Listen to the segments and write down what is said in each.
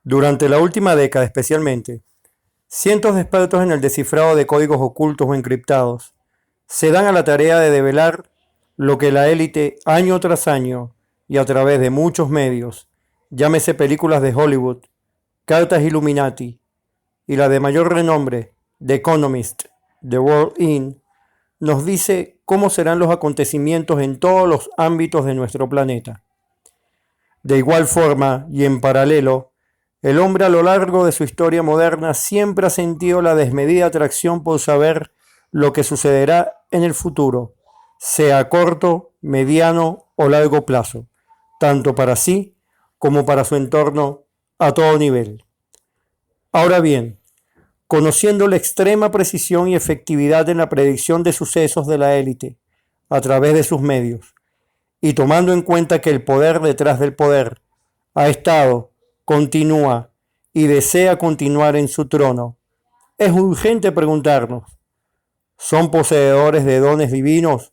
Durante la última década especialmente, cientos de expertos en el descifrado de códigos ocultos o encriptados se dan a la tarea de develar lo que la élite año tras año y a través de muchos medios, llámese películas de Hollywood, cartas Illuminati y la de mayor renombre, The Economist, The World In, nos dice cómo serán los acontecimientos en todos los ámbitos de nuestro planeta. De igual forma y en paralelo, el hombre a lo largo de su historia moderna siempre ha sentido la desmedida atracción por saber lo que sucederá en el futuro, sea a corto, mediano o largo plazo, tanto para sí como para su entorno a todo nivel. Ahora bien, conociendo la extrema precisión y efectividad en la predicción de sucesos de la élite a través de sus medios, y tomando en cuenta que el poder detrás del poder ha estado, continúa y desea continuar en su trono, es urgente preguntarnos, ¿son poseedores de dones divinos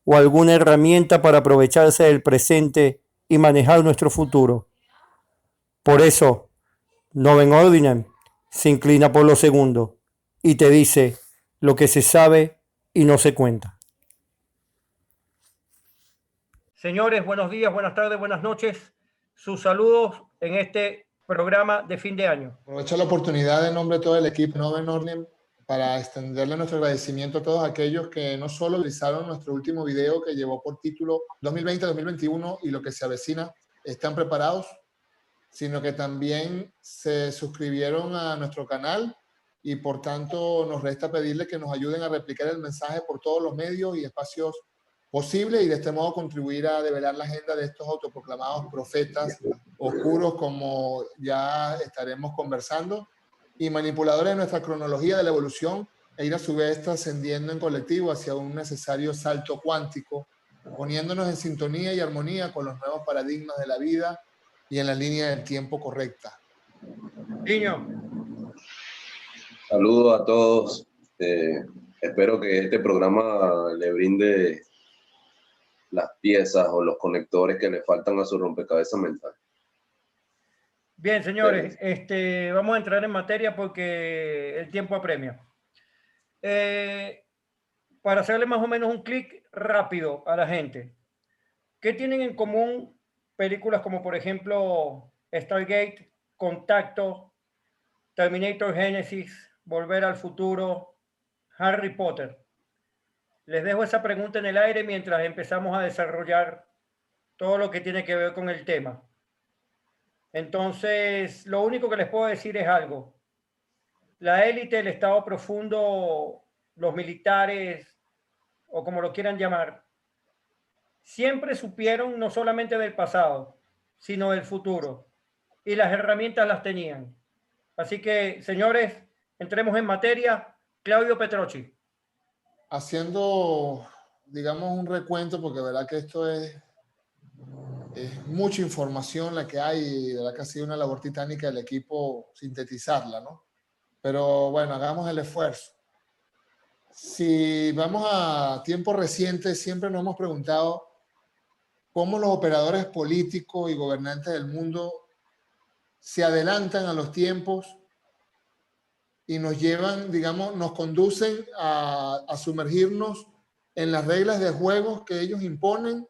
o alguna herramienta para aprovecharse del presente y manejar nuestro futuro? Por eso, Novum Ordinem se inclina por lo segundo y te dice lo que se sabe y no se cuenta. Señores, buenos días, buenas tardes, buenas noches. Sus saludos en este programa de fin de año. Aprovecho la oportunidad en nombre de todo el equipo Novum Ordinem para extenderle nuestro agradecimiento a todos aquellos que no solo utilizaron nuestro último video que llevó por título 2020-2021 y lo que se avecina, están preparados, sino que también se suscribieron a nuestro canal y por tanto nos resta pedirles que nos ayuden a replicar el mensaje por todos los medios y espacios posibles y de este modo contribuir a develar la agenda de estos autoproclamados profetas oscuros, como ya estaremos conversando, y manipuladores de nuestra cronología de la evolución, e ir a su vez trascendiendo en colectivo hacia un necesario salto cuántico, poniéndonos en sintonía y armonía con los nuevos paradigmas de la vida y en la línea del tiempo correcta. Niño. Saludos a todos. Espero que este programa le brinde las piezas o los conectores que le faltan a su rompecabezas mental. Bien, señores, vamos a entrar en materia porque el tiempo apremia. Para hacerle más o menos un clic rápido a la gente, ¿qué tienen en común películas como, por ejemplo, Stargate, Contacto, Terminator Genesis, Volver al Futuro, Harry Potter? Les dejo esa pregunta en el aire mientras empezamos a desarrollar todo lo que tiene que ver con el tema. Entonces, lo único que les puedo decir es algo. La élite, el Estado profundo, los militares, o como lo quieran llamar, siempre supieron no solamente del pasado, sino del futuro. Y las herramientas las tenían. Así que, señores, entremos en materia. Claudio Petrocchi. Haciendo, digamos, un recuento, porque verdad que esto es mucha información la que hay, y de verdad que ha sido una labor titánica del equipo sintetizarla, ¿no? Pero bueno, hagamos el esfuerzo. Si vamos a tiempos recientes, siempre nos hemos preguntado cómo los operadores políticos y gobernantes del mundo se adelantan a los tiempos y nos llevan, digamos, nos conducen a sumergirnos en las reglas de juego que ellos imponen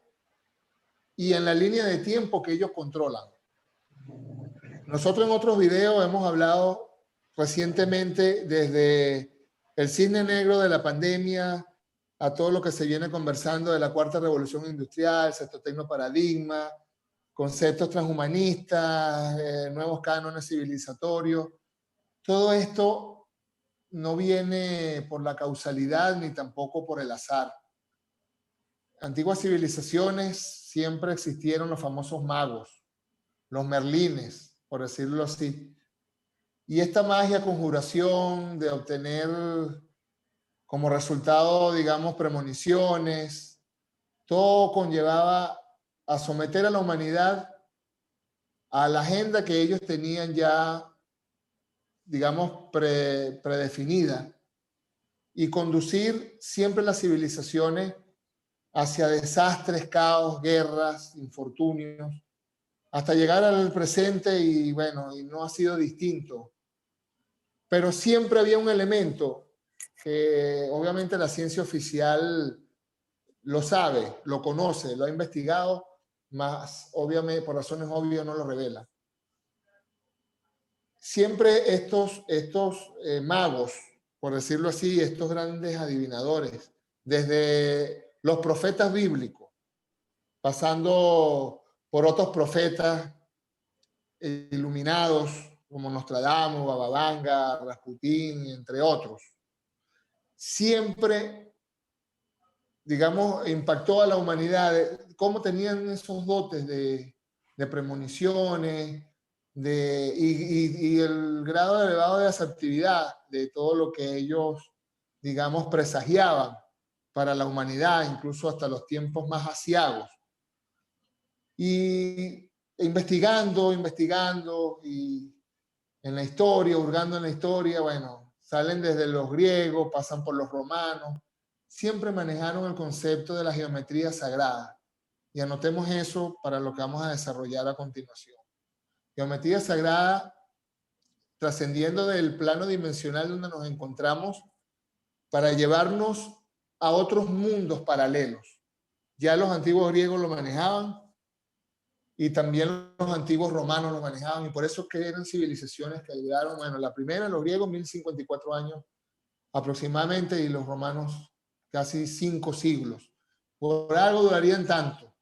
y en la línea de tiempo que ellos controlan. Nosotros en otros videos hemos hablado recientemente desde el cisne negro de la pandemia a todo lo que se viene conversando de la cuarta revolución industrial, sexto tecnoparadigma, conceptos transhumanistas, nuevos cánones civilizatorios. Todo esto no viene por la causalidad ni tampoco por el azar. Antiguas civilizaciones siempre existieron los famosos magos, los merlines, por decirlo así. Y esta magia, conjuración de obtener como resultado, digamos, premoniciones, todo conllevaba a someter a la humanidad a la agenda que ellos tenían ya, digamos, predefinida, y conducir siempre las civilizaciones hacia desastres, caos, guerras, infortunios, hasta llegar al presente y bueno, y no ha sido distinto. Pero siempre había un elemento que obviamente la ciencia oficial lo sabe, lo conoce, lo ha investigado, más obviamente por razones obvias no lo revela. Siempre estos magos, por decirlo así, estos grandes adivinadores, desde los profetas bíblicos, pasando por otros profetas iluminados como Nostradamus, Baba Vanga, Rasputín, entre otros, siempre, digamos, impactó a la humanidad, cómo tenían esos dotes de premoniciones, y el grado elevado de asertividad de todo lo que ellos, digamos, presagiaban para la humanidad, incluso hasta los tiempos más aciagos. Y investigando y en la historia, hurgando en la historia, bueno, salen desde los griegos, pasan por los romanos, siempre manejaron el concepto de la geometría sagrada. Y anotemos eso para lo que vamos a desarrollar a continuación. Geometría sagrada, trascendiendo del plano dimensional donde nos encontramos, para llevarnos a otros mundos paralelos. Ya los antiguos griegos lo manejaban y también los antiguos romanos lo manejaban, y por eso que eran civilizaciones que duraron, bueno, la primera, los griegos, 1054 años aproximadamente, y los romanos casi 5 siglos. Por algo durarían tanto,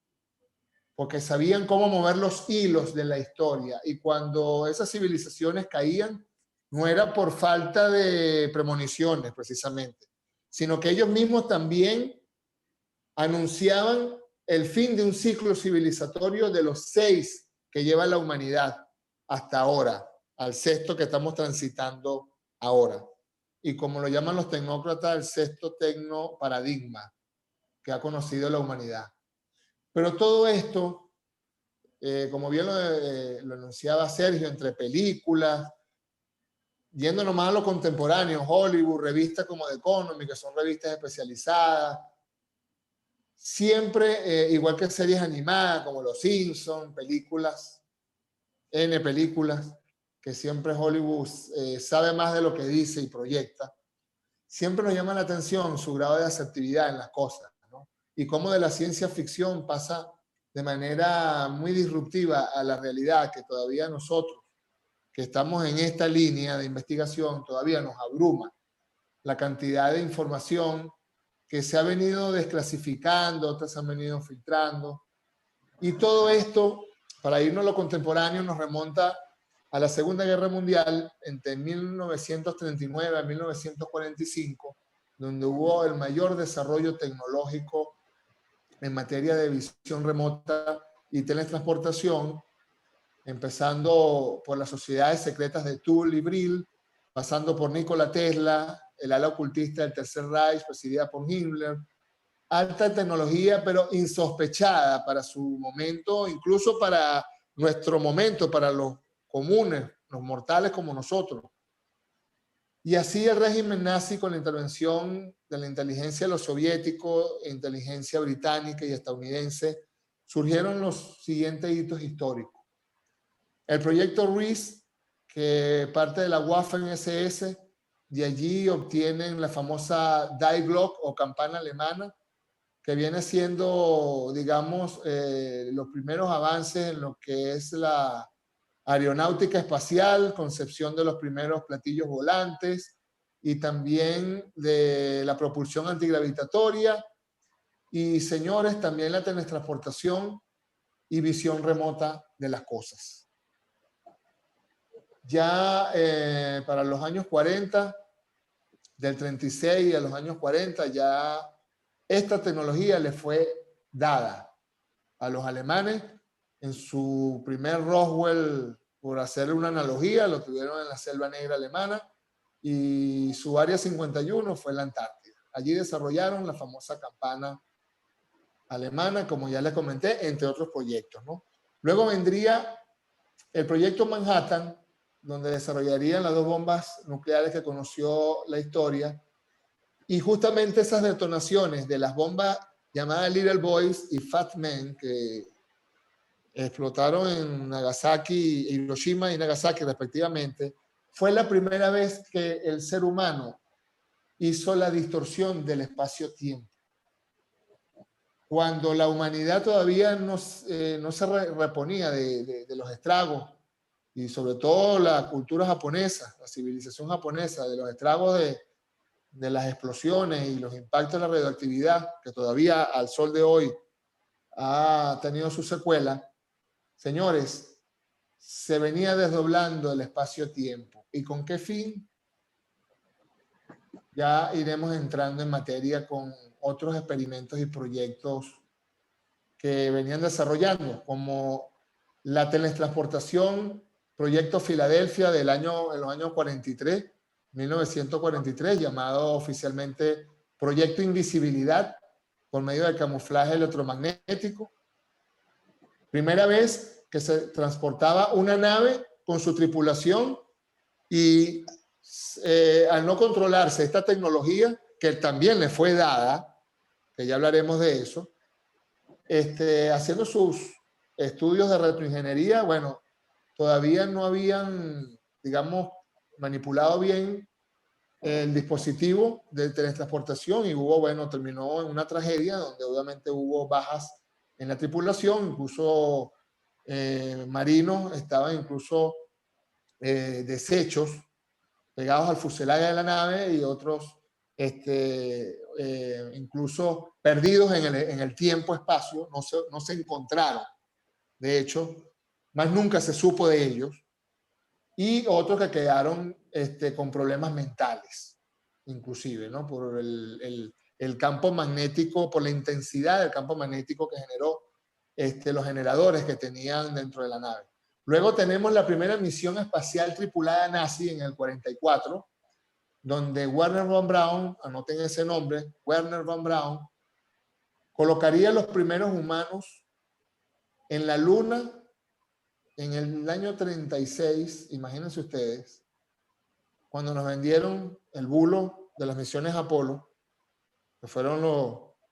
porque sabían cómo mover los hilos de la historia, y cuando esas civilizaciones caían, no era por falta de premoniciones precisamente, sino que ellos mismos también anunciaban el fin de un ciclo civilizatorio de los 6 que lleva la humanidad hasta ahora, al 6º que estamos transitando ahora. Y como lo llaman los tecnócratas, el 6º tecnoparadigma que ha conocido la humanidad. Pero todo esto, como bien lo anunciaba Sergio, entre películas, yendo nomás a lo contemporáneo, Hollywood, revistas como The Economist, que son revistas especializadas, siempre, igual que series animadas como Los Simpsons, películas, películas, que siempre Hollywood sabe más de lo que dice y proyecta, siempre nos llama la atención su grado de asertividad en las cosas, ¿no? Y cómo de la ciencia ficción pasa de manera muy disruptiva a la realidad, que todavía nosotros, que estamos en esta línea de investigación, todavía nos abruma la cantidad de información que se ha venido desclasificando, otras se han venido filtrando. Y todo esto, para irnos a lo contemporáneo, nos remonta a la Segunda Guerra Mundial, entre 1939 a 1945, donde hubo el mayor desarrollo tecnológico en materia de visión remota y teletransportación, empezando por las sociedades secretas de Thule y Brill, pasando por Nikola Tesla, el ala ocultista del Tercer Reich, presidida por Himmler. Alta tecnología, pero insospechada para su momento, incluso para nuestro momento, para los comunes, los mortales como nosotros. Y así el régimen nazi, con la intervención de la inteligencia de los soviéticos, inteligencia británica y estadounidense, surgieron los siguientes hitos históricos. El proyecto RIS, que parte de la Waffen-SS, de allí obtienen la famosa Die Glock o campana alemana, que viene siendo, digamos, los primeros avances en lo que es la aeronáutica espacial, concepción de los primeros platillos volantes y también de la propulsión antigravitatoria y, señores, también la teletransportación y visión remota de las cosas. Ya para los años 40, del 36 a los años 40, ya esta tecnología le fue dada a los alemanes en su primer Roswell, por hacer una analogía, lo tuvieron en la Selva Negra alemana, y su área 51 fue la Antártida. Allí desarrollaron la famosa campana alemana, como ya les comenté, entre otros proyectos, ¿no? Luego vendría el proyecto Manhattan, donde desarrollarían las 2 bombas nucleares que conoció la historia, y justamente esas detonaciones de las bombas llamadas Little Boys y Fat Men, que explotaron en Nagasaki, Hiroshima y Nagasaki respectivamente, fue la primera vez que el ser humano hizo la distorsión del espacio-tiempo. Cuando la humanidad todavía no se reponía de los estragos, y sobre todo la cultura japonesa, la civilización japonesa, de los estragos de las explosiones y los impactos de la radioactividad, que todavía al sol de hoy ha tenido su secuela, señores, se venía desdoblando el espacio-tiempo. ¿Y con qué fin? Ya iremos entrando en materia con otros experimentos y proyectos que venían desarrollando, como la teletransportación, proyecto Filadelfia en los años 43, 1943, llamado oficialmente Proyecto Invisibilidad, por medio del camuflaje electromagnético. Primera vez que se transportaba una nave con su tripulación y al no controlarse esta tecnología, que también le fue dada, que ya hablaremos de eso, haciendo sus estudios de retroingeniería, bueno, todavía no habían, digamos, manipulado bien el dispositivo de teletransportación y terminó en una tragedia donde obviamente hubo bajas en la tripulación, incluso marinos, estaban incluso desechos pegados al fuselaje de la nave y otros incluso perdidos en el tiempo-espacio, no se encontraron, de hecho, más nunca se supo de ellos, y otros que quedaron con problemas mentales, inclusive, ¿no? Por el campo magnético, por la intensidad del campo magnético que generó los generadores que tenían dentro de la nave. Luego tenemos la primera misión espacial tripulada nazi en el 44, donde Wernher von Braun, anoten ese nombre, Wernher von Braun, colocaría los primeros humanos en la Luna en el año 36, imagínense ustedes, cuando nos vendieron el bulo de las misiones Apolo, que fueron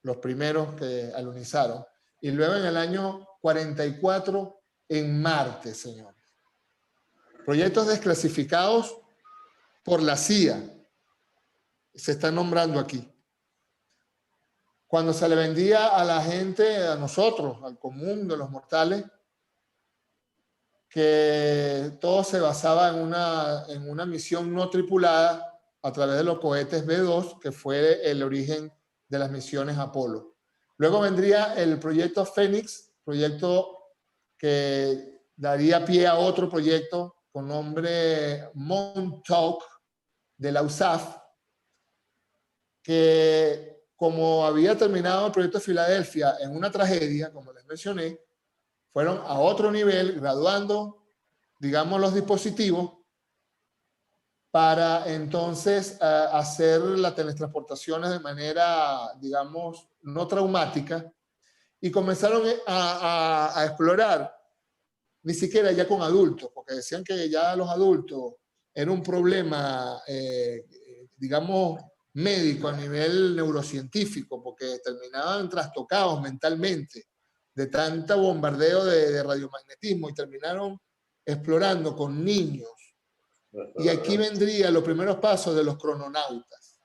los primeros que alunizaron, y luego en el año 44 en Marte, señores. Proyectos desclasificados por la CIA, se están nombrando aquí. Cuando se le vendía a la gente, a nosotros, al común de los mortales, que todo se basaba en una misión no tripulada a través de los cohetes B-2, que fue el origen de las misiones Apolo. Luego vendría el proyecto Fénix, proyecto que daría pie a otro proyecto con nombre Montauk de la USAF, que como había terminado el proyecto de Filadelfia en una tragedia, como les mencioné, fueron a otro nivel, graduando, digamos, los dispositivos para entonces hacer las teletransportaciones de manera, digamos, no traumática, y comenzaron a explorar, ni siquiera ya con adultos, porque decían que ya los adultos era un problema, digamos, médico a nivel neurocientífico, porque terminaban trastocados mentalmente de tanto bombardeo de radiomagnetismo y terminaron explorando con niños. Y aquí vendrían los primeros pasos de los crononautas,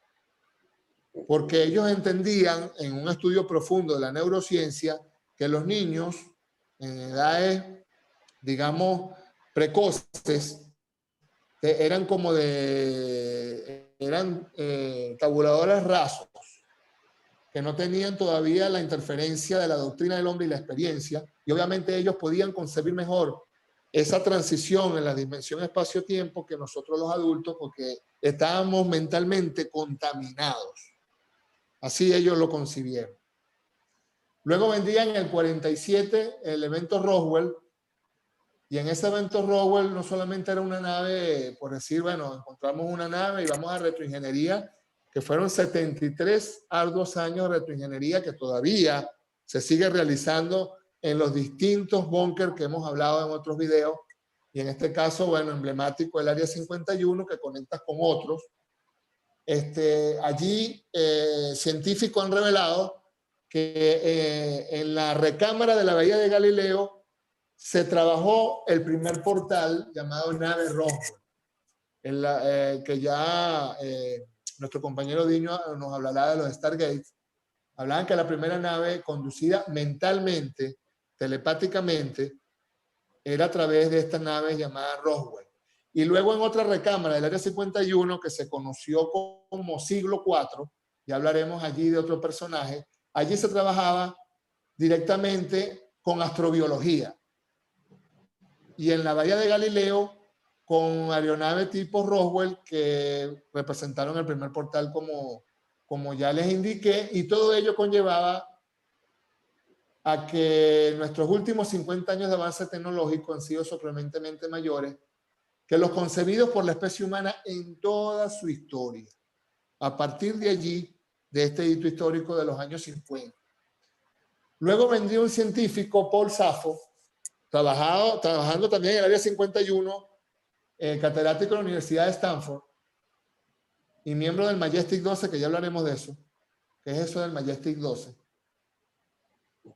porque ellos entendían en un estudio profundo de la neurociencia que los niños en edades, digamos, precoces, eran como tabuladores rasos, que no tenían todavía la interferencia de la doctrina del hombre y la experiencia, y obviamente ellos podían concebir mejor esa transición en la dimensión espacio-tiempo que nosotros los adultos, porque estábamos mentalmente contaminados. Así ellos lo concibieron. Luego vendría en el 47 el evento Roswell, y en ese evento Roswell no solamente era una nave, por decir, bueno, encontramos una nave y vamos a retroingeniería, que fueron 73 arduos años de retroingeniería que todavía se sigue realizando en los distintos búnker que hemos hablado en otros videos, y en este caso, bueno, emblemático el Área 51 que conectas con otros. Allí científicos han revelado que en la recámara de la Bahía de Galileo se trabajó el primer portal llamado nave Roswell, que ya nuestro compañero Diño nos hablará de los Stargates. Hablaban que la primera nave conducida mentalmente, telepáticamente, era a través de esta nave llamada Roswell. Y luego en otra recámara del Área 51, que se conoció como Siglo IV, ya hablaremos allí de otro personaje, allí se trabajaba directamente con astrobiología. Y en la Bahía de Galileo, con aeronaves tipo Roswell, que representaron el primer portal como ya les indiqué, y todo ello conllevaba a que nuestros últimos 50 años de avance tecnológico han sido sorprendentemente mayores que los concebidos por la especie humana en toda su historia. A partir de allí, de este hito histórico de los años 50. Luego vendría un científico, Paul Sappho, trabajando también en el Área 51, catedrático de la Universidad de Stanford y miembro del Majestic 12, que ya hablaremos de eso. ¿Qué es eso del Majestic 12?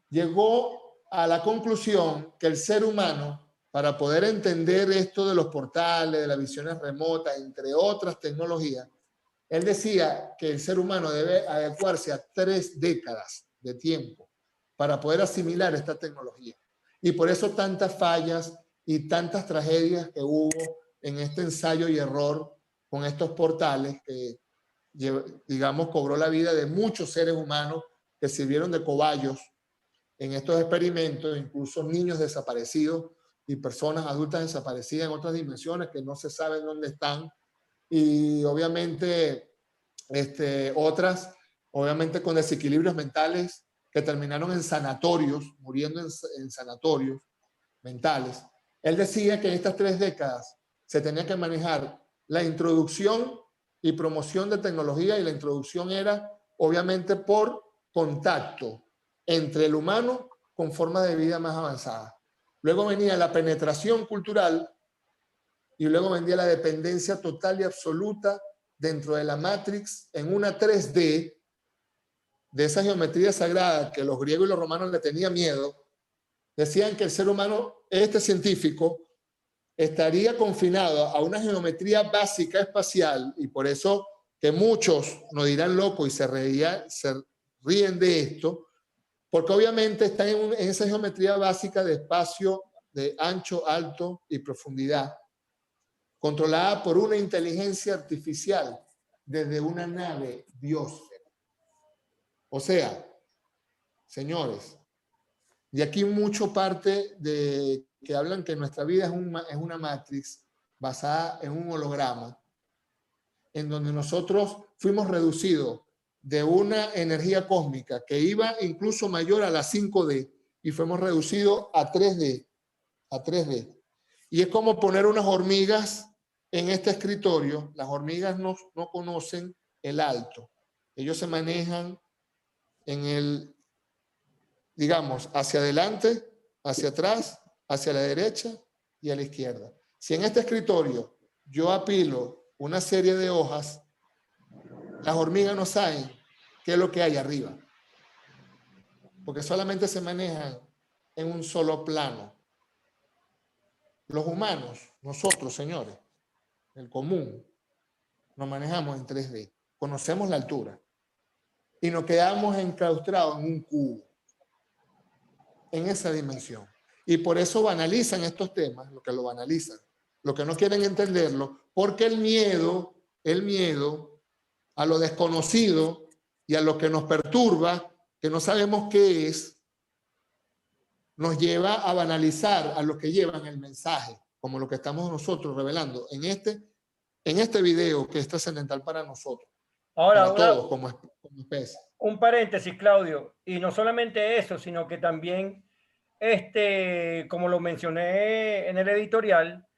Llegó a la conclusión que el ser humano, para poder entender esto de los portales, de las visiones remotas, entre otras tecnologías, él decía que el ser humano debe adecuarse a 3 décadas de tiempo para poder asimilar esta tecnología. Y por eso tantas fallas y tantas tragedias que hubo en este ensayo y error con estos portales que, digamos, cobró la vida de muchos seres humanos que sirvieron de cobayos en estos experimentos, incluso niños desaparecidos y personas adultas desaparecidas en otras dimensiones que no se sabe dónde están. Y obviamente otras, obviamente con desequilibrios mentales que terminaron en sanatorios, muriendo en sanatorios mentales. Él decía que en estas 3 décadas se tenía que manejar la introducción y promoción de tecnología, y la introducción era obviamente por contacto entre el humano con formas de vida más avanzadas. Luego venía la penetración cultural y luego venía la dependencia total y absoluta dentro de la Matrix en una 3D de esa geometría sagrada que los griegos y los romanos le tenían miedo. Decían que el ser humano, este científico, estaría confinado a una geometría básica espacial, y por eso que muchos nos dirán loco y se ríen de esto, porque obviamente está en esa geometría básica de espacio, de ancho, alto y profundidad, controlada por una inteligencia artificial desde una nave Dios. O sea, señores, y aquí mucho parte de que hablan que nuestra vida es una matrix basada en un holograma, en donde nosotros fuimos reducidos de una energía cósmica que iba incluso mayor a la 5D y fuimos reducidos a 3D, a 3D. Y es como poner unas hormigas en este escritorio. Las hormigas no conocen el alto. Ellos se manejan en el, digamos, hacia adelante, hacia atrás, hacia la derecha y a la izquierda. Si en este escritorio yo apilo una serie de hojas, las hormigas no saben qué es lo que hay arriba, porque solamente se manejan en un solo plano. Los humanos, nosotros, señores, el común, nos manejamos en 3D, conocemos la altura y nos quedamos enclaustrados en un cubo, en esa dimensión. Y por eso banalizan estos temas, lo que lo banalizan, lo que no quieren entenderlo, porque el miedo a lo desconocido y a lo que nos perturba, que no sabemos qué es, nos lleva a banalizar a los que llevan el mensaje, como lo que estamos nosotros revelando en este video que es trascendental para nosotros, ahora, para todos como especie. Un paréntesis, Claudio, y no solamente eso, sino que también, como lo mencioné en el editorial,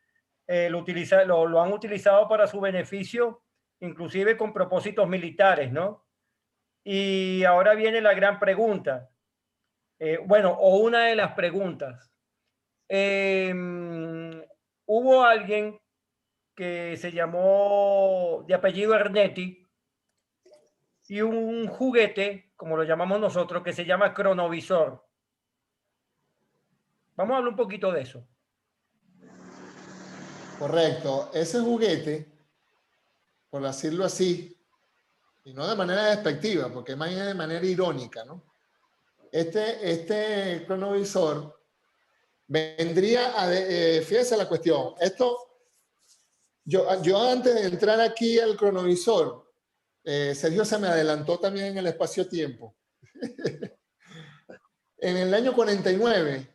lo han utilizado para su beneficio, inclusive con propósitos militares, ¿no? Y ahora viene la gran pregunta, o una de las preguntas. Hubo alguien que se llamó de apellido Ernetti, y un juguete, como lo llamamos nosotros, que se llama cronovisor. Vamos a hablar un poquito de eso. Correcto. Ese juguete, por decirlo así, y no de manera despectiva, porque más bien de manera irónica, ¿no? Este cronovisor vendría a... fíjese la cuestión. Yo antes de entrar aquí al cronovisor, Sergio se me adelantó también en el espacio-tiempo. En el año 49,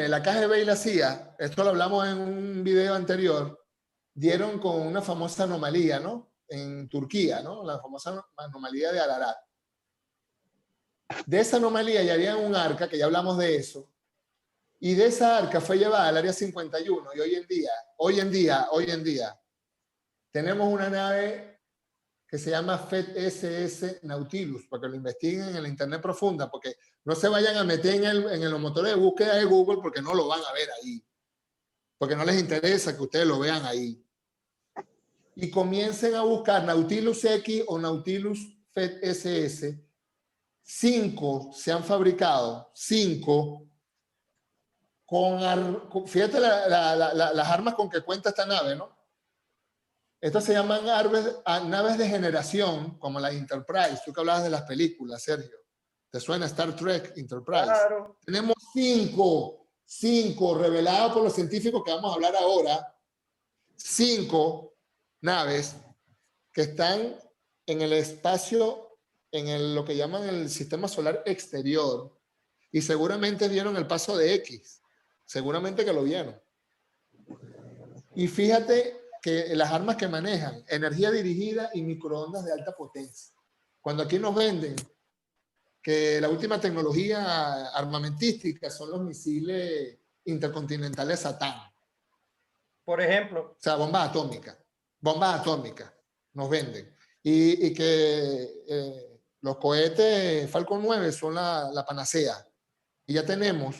la KGB y la CIA, esto lo hablamos en un video anterior, dieron con una famosa anomalía, ¿no? En Turquía, ¿no? La famosa anomalía de Ararat. De esa anomalía ya había un arca, que ya hablamos de eso, y de esa arca fue llevada al área 51, y hoy en día, tenemos una nave que se llama FET-SS Nautilus, para que lo investiguen en la internet profunda, porque no se vayan a meter en los motores de búsqueda de Google, porque no lo van a ver ahí, porque no les interesa que ustedes lo vean ahí. Y comiencen a buscar Nautilus X o Nautilus FET-SS. 5 se han fabricado, 5, fíjate las armas con que cuenta esta nave, ¿no? Estas se llaman naves de generación, como la Enterprise. Tú que hablabas de las películas, Sergio. ¿Te suena Star Trek, Enterprise? Claro. Tenemos 5 reveladas por los científicos que vamos a hablar ahora. 5 naves que están en el espacio, lo que llaman el sistema solar exterior. Y seguramente vieron el paso de X. Seguramente que lo vieron. Y fíjate que las armas que manejan, energía dirigida y microondas de alta potencia. Cuando aquí nos venden que la última tecnología armamentística son los misiles intercontinentales Satán. Por ejemplo. O sea, bombas atómicas nos venden. Y que los cohetes Falcon 9 son la panacea. Y ya tenemos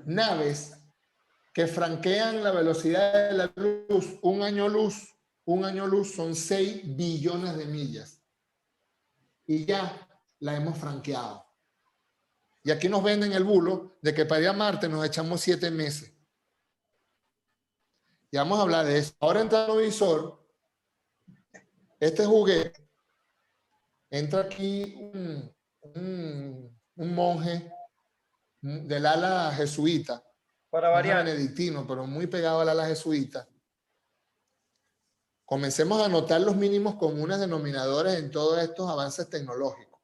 naves que franquean la velocidad de la luz. Un año luz son 6 billones de millas. Y ya la hemos franqueado. Y aquí nos venden el bulo de que para ir a Marte nos echamos 7 meses. Y vamos a hablar de eso. Ahora entra el visor. Este juguete. Entra aquí un monje del ala jesuita. Para variar. Benedictino, pero muy pegado al ala jesuita. Comencemos a anotar los mínimos comunes denominadores en todos estos avances tecnológicos.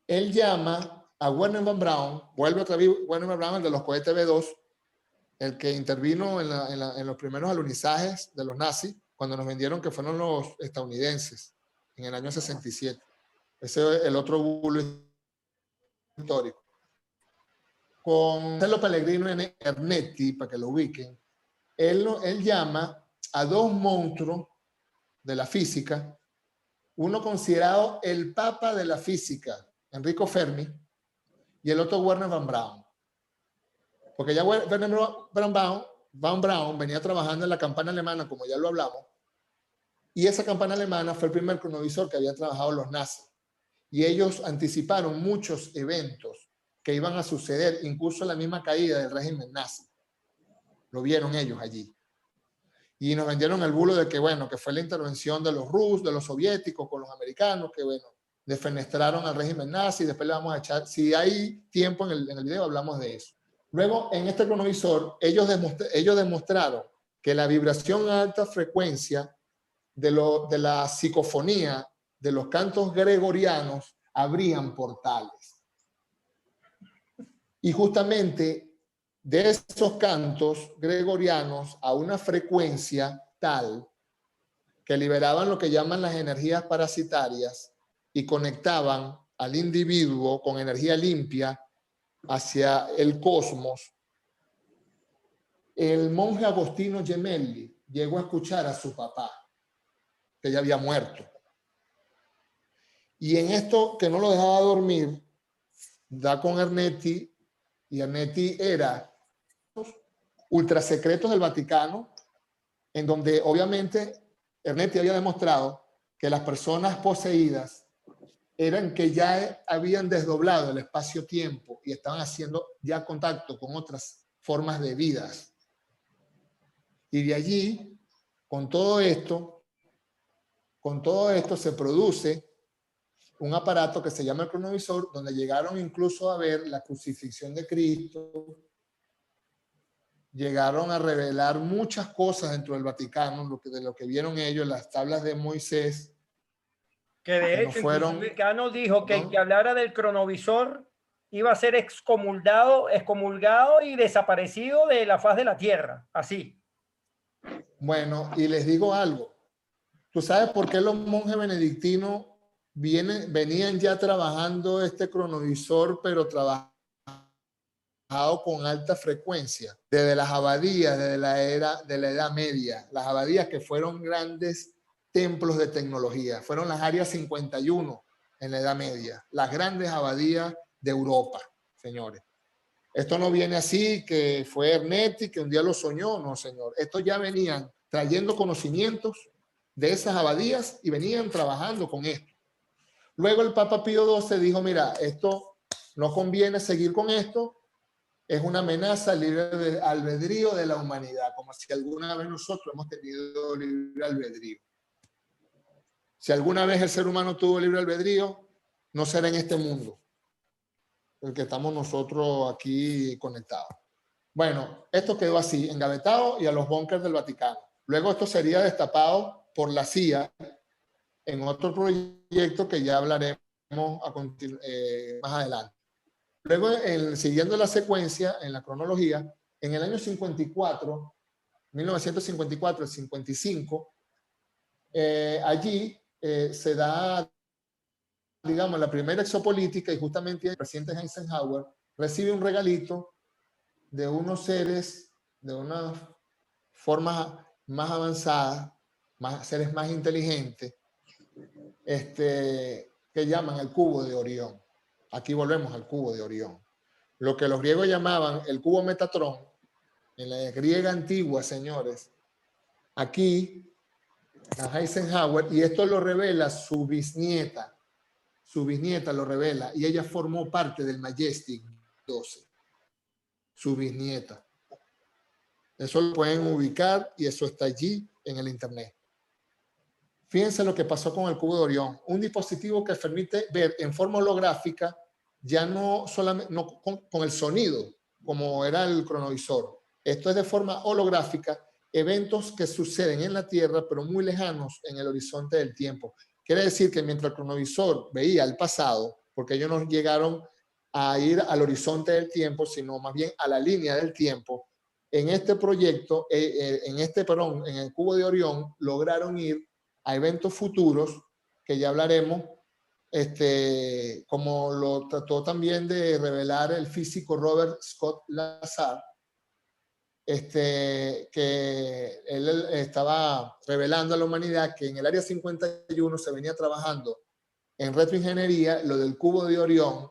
Él llama a Wernher von Braun, vuelve otra vez Wernher von Braun, el de los cohetes B-2, el que intervino en los primeros alunizajes de los nazis, cuando nos vendieron que fueron los estadounidenses, en el año 67. Ese es el otro bulo histórico. Con Marcello Pellegrino Ernetti, para que lo ubiquen, él llama a 2 monstruos de la física, uno considerado el papa de la física, Enrico Fermi, y el otro Wernher von Braun. Porque ya Wernher von Braun venía trabajando en la campana alemana, como ya lo hablamos, y esa campana alemana fue el primer cronovisor que habían trabajado los nazis. Y ellos anticiparon muchos eventos que iban a suceder, incluso la misma caída del régimen nazi. Lo vieron ellos allí. Y nos vendieron el bulo de que, bueno, que fue la intervención de los rusos, de los soviéticos con los americanos, que, bueno, defenestraron al régimen nazi. Después le vamos a echar, si hay tiempo en el video, hablamos de eso. Luego, en este cronovisor, ellos demostraron que la vibración a alta frecuencia de la psicofonía de los cantos gregorianos abrían portales. Y justamente de esos cantos gregorianos a una frecuencia tal que liberaban lo que llaman las energías parasitarias y conectaban al individuo con energía limpia hacia el cosmos. El monje Agostino Gemelli llegó a escuchar a su papá, que ya había muerto. Y en esto que no lo dejaba dormir, da con Ernetti, y Ernetti era ultrasecretos del Vaticano, en donde obviamente Ernetti había demostrado que las personas poseídas eran que ya habían desdoblado el espacio-tiempo y estaban haciendo ya contacto con otras formas de vidas. Y de allí, con todo esto se produce un aparato que se llama el cronovisor, donde llegaron incluso a ver la crucifixión de Cristo, llegaron a revelar muchas cosas dentro del Vaticano, de lo que vieron ellos, las tablas de Moisés. Que de hecho, fueron, el Vaticano dijo que el que hablara del cronovisor iba a ser excomulgado y desaparecido de la faz de la tierra, así. Bueno, y les digo algo. ¿Tú sabes por qué los monjes benedictinos venían ya trabajando este cronovisor, pero trabajado con alta frecuencia? Desde las abadías, desde la Edad Media. Las abadías que fueron grandes templos de tecnología. Fueron las áreas 51 en la Edad Media. Las grandes abadías de Europa, señores. Esto no viene así, que fue Ernetti, que un día lo soñó. No, señor. Estos ya venían trayendo conocimientos de esas abadías y venían trabajando con esto. Luego el Papa Pío XII dijo, mira, esto no conviene seguir con esto, es una amenaza al libre albedrío de la humanidad, como si alguna vez nosotros hemos tenido libre albedrío. Si alguna vez el ser humano tuvo libre albedrío, no será en este mundo, el que estamos nosotros aquí conectados. Bueno, esto quedó así, engavetado y a los búnkers del Vaticano. Luego esto sería destapado por la CIA en otro proyecto que ya hablaremos más adelante. Luego, siguiendo la secuencia, en la cronología, en el año 54, 1954, el 55, allí se da, digamos, la primera exopolítica y justamente el presidente Eisenhower recibe un regalito de unos seres de una forma más avanzada, seres más inteligentes, que llaman el cubo de Orión. Aquí volvemos al cubo de Orión. Lo que los griegos llamaban el cubo Metatrón, en la griega antigua, señores, aquí a Eisenhower, y esto lo revela su bisnieta lo revela, y ella formó parte del Majestic 12, su bisnieta. Eso lo pueden ubicar y eso está allí en el internet. Fíjense lo que pasó con el cubo de Orión, un dispositivo que permite ver en forma holográfica, ya no solamente con el sonido, como era el cronovisor. Esto es de forma holográfica, eventos que suceden en la Tierra, pero muy lejanos en el horizonte del tiempo. Quiere decir que mientras el cronovisor veía el pasado, porque ellos no llegaron a ir al horizonte del tiempo, sino más bien a la línea del tiempo, en este proyecto, en el cubo de Orión, lograron ir a eventos futuros, que ya hablaremos, como lo trató también de revelar el físico Robert Scott Lazar, que él estaba revelando a la humanidad que en el área 51 se venía trabajando en retroingeniería, lo del cubo de Orión,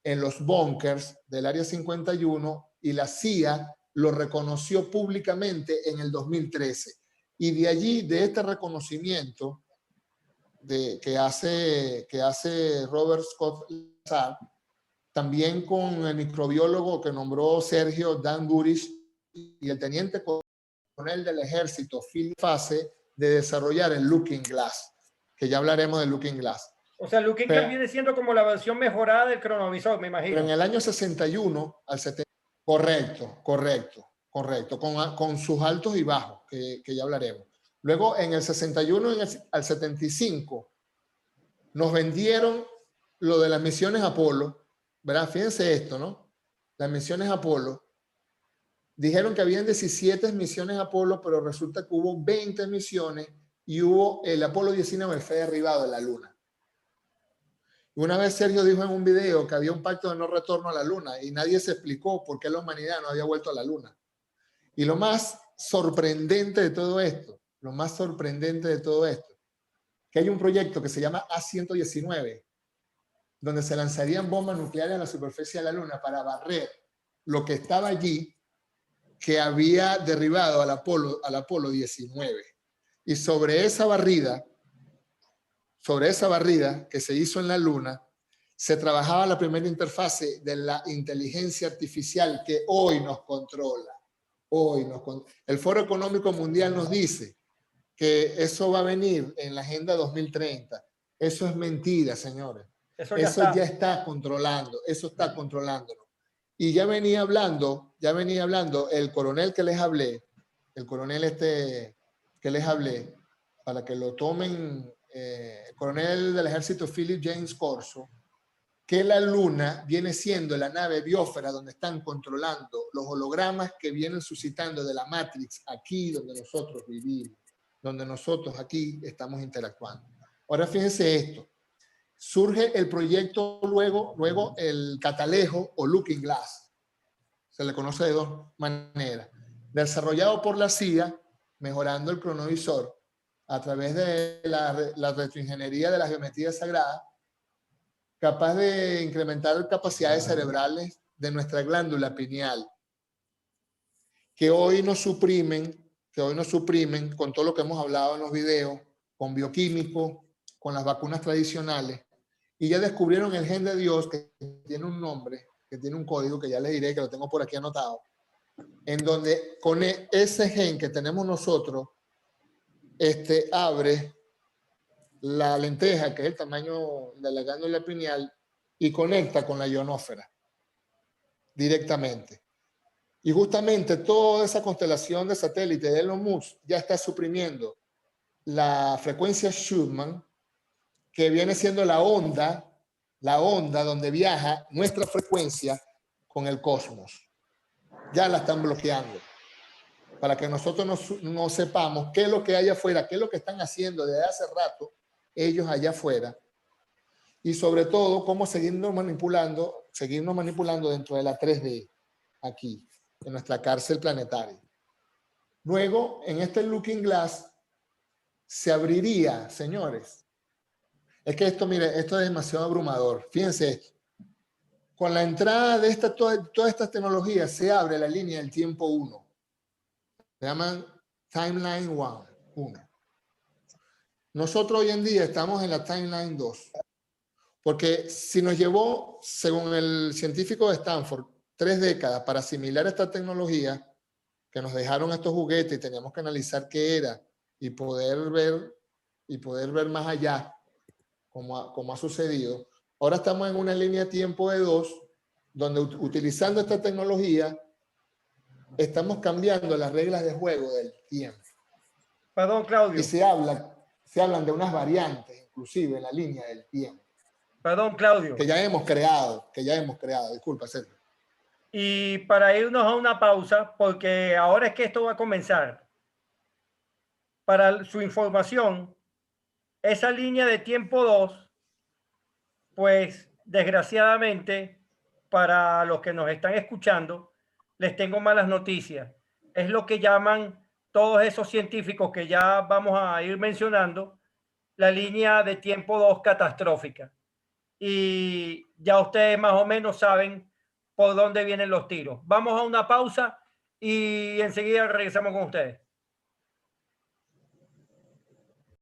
en los búnkers del área 51, y la CIA lo reconoció públicamente en el 2013. Y de allí, de este reconocimiento que hace Robert Scott Lazar, también con el microbiólogo que nombró Sergio Dan Gurish y el teniente coronel del ejército Phil Fase, de desarrollar el Looking Glass, que ya hablaremos del Looking Glass. O sea, Looking Glass viene siendo como la versión mejorada del cronovisor, me imagino. Pero en el año 61 al 70, correcto, con sus altos y bajos, que ya hablaremos. Luego, en el 61 al 75, nos vendieron lo de las misiones Apolo, ¿verdad? Fíjense esto, ¿no? Las misiones Apolo. Dijeron que habían 17 misiones Apolo, pero resulta que hubo 20 misiones y el Apolo 19 fue derribado de la Luna. Una vez Sergio dijo en un video que había un pacto de no retorno a la Luna y nadie se explicó por qué la humanidad no había vuelto a la Luna. Y lo más sorprendente de todo esto, que hay un proyecto que se llama A-119, donde se lanzarían bombas nucleares a la superficie de la Luna para barrer lo que estaba allí, que había derribado al Apolo 19. Y sobre esa barrida, sobre esa barrida que se hizo en la Luna, se trabajaba la primera interfase de la inteligencia artificial que hoy nos controla. El Foro Económico Mundial nos dice que eso va a venir en la Agenda 2030. Eso es mentira, señores. Eso ya está controlando, eso está controlándonos. Y ya venía hablando el coronel que les hablé, para que lo tomen, el coronel del ejército Philip James Corso, que la Luna viene siendo la nave biosfera donde están controlando los hologramas que vienen suscitando de la Matrix aquí donde nosotros vivimos, donde nosotros aquí estamos interactuando. Ahora fíjense esto, surge el proyecto luego el catalejo o Looking Glass, se le conoce de dos maneras, desarrollado por la CIA, mejorando el cronovisor a través de la retroingeniería de la geometría sagrada, capaz de incrementar capacidades cerebrales de nuestra glándula pineal, que hoy nos suprimen con todo lo que hemos hablado en los videos, con bioquímicos, con las vacunas tradicionales, y ya descubrieron el gen de Dios, que tiene un nombre, que tiene un código, que ya les diré, que lo tengo por aquí anotado, en donde con ese gen que tenemos nosotros, abre la lenteja, que es el tamaño de la glándula pineal, y conecta con la ionósfera directamente. Y justamente toda esa constelación de satélites de Elon Musk ya está suprimiendo la frecuencia Schumann, que viene siendo la onda donde viaja nuestra frecuencia con el cosmos. Ya la están bloqueando, para que nosotros no sepamos qué es lo que hay afuera, qué es lo que están haciendo desde hace rato ellos allá afuera, y sobre todo cómo seguirnos manipulando dentro de la 3D aquí, en nuestra cárcel planetaria. Luego, en este Looking Glass, se abriría, señores. Es que esto, mire, esto es demasiado abrumador. Fíjense esto. Con la entrada de todas estas tecnologías se abre la línea del tiempo 1. Se llaman Timeline 1. Nosotros hoy en día estamos en la Timeline 2. Porque si nos llevó, según el científico de Stanford, 3 décadas para asimilar esta tecnología, que nos dejaron estos juguetes y teníamos que analizar qué era y poder ver más allá, como ha sucedido. Ahora estamos en una línea de tiempo de 2, donde utilizando esta tecnología, estamos cambiando las reglas de juego del tiempo. Perdón, Claudio. Y se hablan de unas variantes, inclusive en la línea del tiempo. Perdón, Claudio. Que ya hemos creado. Disculpa, Sergio. Y para irnos a una pausa, porque ahora es que esto va a comenzar. Para su información, esa línea de tiempo 2, pues desgraciadamente, para los que nos están escuchando, les tengo malas noticias. Es lo que llaman todos esos científicos que ya vamos a ir mencionando, la línea de tiempo 2 catastrófica. Y ya ustedes más o menos saben por dónde vienen los tiros. Vamos a una pausa y enseguida regresamos con ustedes.